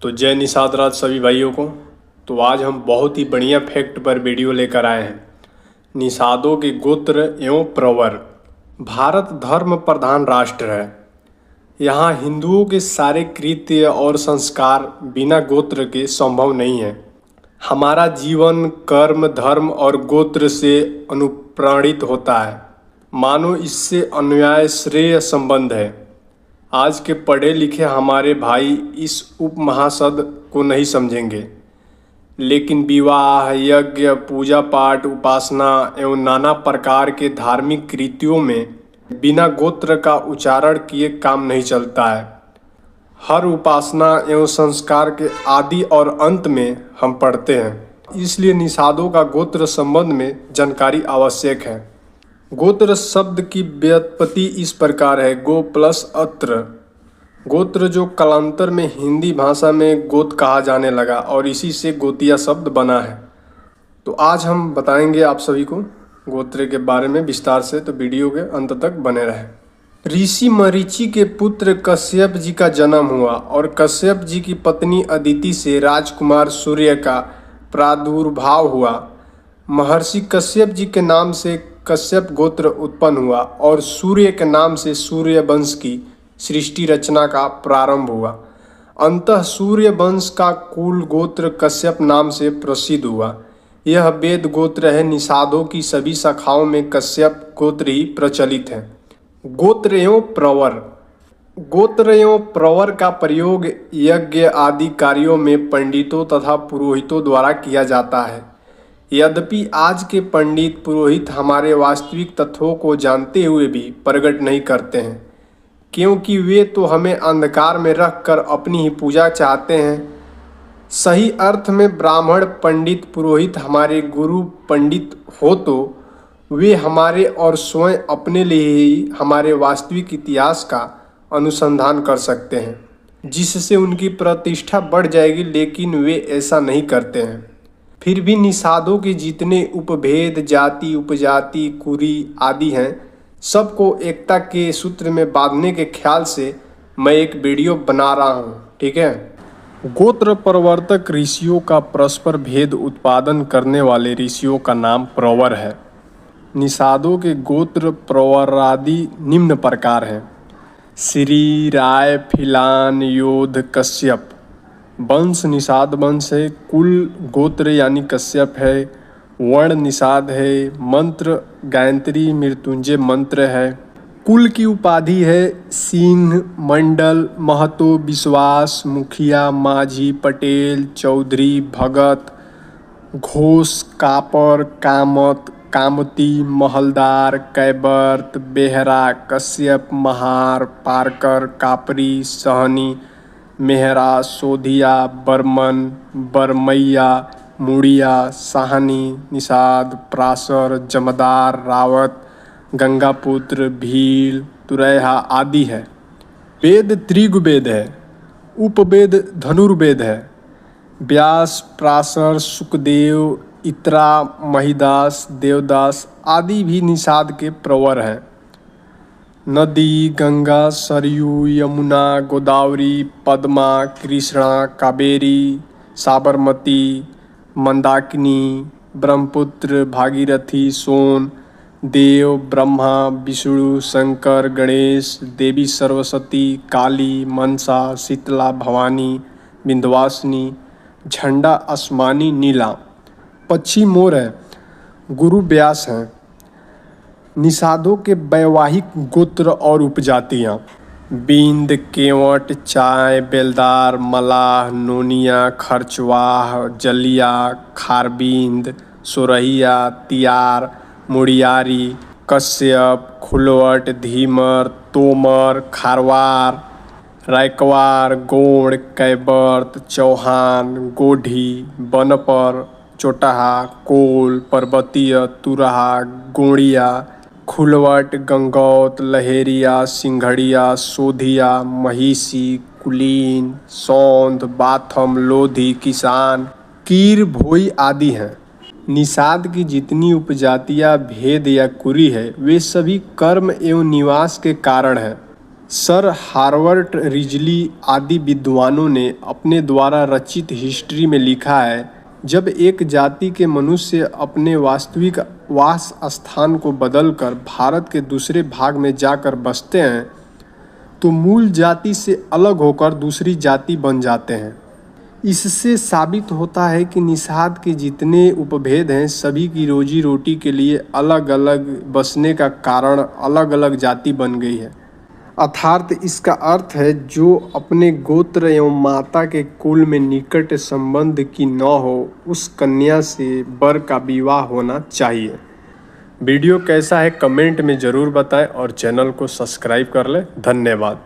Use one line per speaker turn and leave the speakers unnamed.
तो जय निषाद राज सभी भाइयों को। तो आज हम बहुत ही बढ़िया फैक्ट पर वीडियो लेकर आए हैं। निषादों के गोत्र एवं प्रवर। भारत धर्म प्रधान राष्ट्र है। यहाँ हिंदुओं के सारे कृत्य और संस्कार बिना गोत्र के संभव नहीं है। हमारा जीवन कर्म धर्म और गोत्र से अनुप्राणित होता है। मानो इससे अन्याय श्रेय संबंध है। आज के पढ़े लिखे हमारे भाई इस उपमहाशब्द को नहीं समझेंगे, लेकिन विवाह यज्ञ पूजा पाठ उपासना एवं नाना प्रकार के धार्मिक कृत्यों में बिना गोत्र का उच्चारण किए काम नहीं चलता है। हर उपासना एवं संस्कार के आदि और अंत में हम पढ़ते हैं। इसलिए निषादों का गोत्र संबंध में जानकारी आवश्यक है। गोत्र शब्द की व्युत्पत्ति इस प्रकार है, गो प्लस अत्र। गोत्र जो कालांतर में हिंदी भाषा में गोत कहा जाने लगा और इसी से गोतिया शब्द बना है। तो आज हम बताएंगे आप सभी को गोत्र के बारे में विस्तार से, तो वीडियो के अंत तक बने रहे। ऋषि मरीचि के पुत्र कश्यप जी का जन्म हुआ और कश्यप जी की पत्नी अदिति से राजकुमार सूर्य का प्रादुर्भाव हुआ। महर्षि कश्यप जी के नाम से कश्यप गोत्र उत्पन्न हुआ और सूर्य के नाम से सूर्य वंश की सृष्टि रचना का प्रारंभ हुआ। अंततः सूर्य वंश का कुल गोत्र कश्यप नाम से प्रसिद्ध हुआ। यह वेद गोत्र है। निषादों की सभी शाखाओं में कश्यप गोत्र ही प्रचलित है। गोत्र एवं प्रवर। गोत्र एवं प्रवर का प्रयोग यज्ञ आदि कार्यों में पंडितों तथा पुरोहितों द्वारा किया जाता है। यद्यपि आज के पंडित पुरोहित हमारे वास्तविक तथ्यों को जानते हुए भी प्रकट नहीं करते हैं, क्योंकि वे तो हमें अंधकार में रखकर अपनी ही पूजा चाहते हैं। सही अर्थ में ब्राह्मण पंडित पुरोहित हमारे गुरु पंडित हो तो वे हमारे और स्वयं अपने लिए ही हमारे वास्तविक इतिहास का अनुसंधान कर सकते हैं, जिससे उनकी प्रतिष्ठा बढ़ जाएगी, लेकिन वे ऐसा नहीं करते हैं। फिर भी निषादों के जितने उपभेद जाति उपजाति कुरी आदि हैं, सबको एकता के सूत्र में बांधने के ख्याल से मैं एक वीडियो बना रहा हूँ। ठीक है। गोत्र प्रवर्तक ऋषियों का परस्पर भेद उत्पादन करने वाले ऋषियों का नाम प्रवर है। निषादों के गोत्र प्रवरादि निम्न प्रकार हैं। श्री राय फिलान योध कश्यप। वंश निषाद वंश है। कुल गोत्र यानी कश्यप है। वर्ण निषाद है। मंत्र गायत्री मृत्युंजय मंत्र है। कुल की उपाधि है सिंह मंडल महतो विश्वास मुखिया माझी पटेल चौधरी भगत घोष कापर कामत कामती महलदार कैबर्त बेहरा कश्यप महार पारकर कापरी सहनी मेहरा सोधिया बर्मन बरमैया मुड़िया साहनी निषाद प्रासर जमदार रावत गंगापुत्र भील तुरैहा आदि है। वेद त्रिगुवेद है। उपवेद धनुर्वेद है। व्यास प्रासर सुखदेव इत्रा महिदास देवदास आदि भी निषाद के प्रवर हैं। नदी गंगा सरयू यमुना गोदावरी पद्मा कृष्णा कावेरी साबरमती मंदाकिनी ब्रह्मपुत्र भागीरथी सोन देव ब्रह्मा विष्णु शंकर गणेश देवी सरस्वती काली मनसा शीतला भवानी विंध्यवासिनी झंडा आसमानी नीला पक्षी मोर है। गुरु व्यास हैं। निषादों के वैवाहिक गोत्र और उपजातियाँ। बिंद केवट चाय बेलदार मलाह नोनिया खर्चवाह जलिया खारबिंद सोरहिया तियार मुड़ियारी कश्यप खुलवट धीमर तोमर खारवार रायकवार गोड़ कैबर्त चौहान गोढ़ी बनपर चोटाहा कोल पर्वतीय तुरहा गोड़िया खुलवट गंगौत लहेरिया सिंघड़िया सोधिया महिषी कुलीन सौंध बाथम लोधी किसान कीर भोई आदि हैं। निषाद की जितनी उपजातियां भेद या कुरी है, वे सभी कर्म एवं निवास के कारण हैं। सर हार्वर्ड रिजली आदि विद्वानों ने अपने द्वारा रचित हिस्ट्री में लिखा है, जब एक जाति के मनुष्य अपने वास्तविक वास स्थान को बदलकर भारत के दूसरे भाग में जाकर बसते हैं तो मूल जाति से अलग होकर दूसरी जाति बन जाते हैं। इससे साबित होता है कि निषाद के जितने उपभेद हैं सभी की रोजी रोटी के लिए अलग अलग बसने का कारण अलग अलग जाति बन गई है। अर्थात इसका अर्थ है जो अपने गोत्र एवं माता के कुल में निकट संबंध की न हो उस कन्या से वर का विवाह होना चाहिए। वीडियो कैसा है कमेंट में ज़रूर बताएं और चैनल को सब्सक्राइब कर लें। धन्यवाद।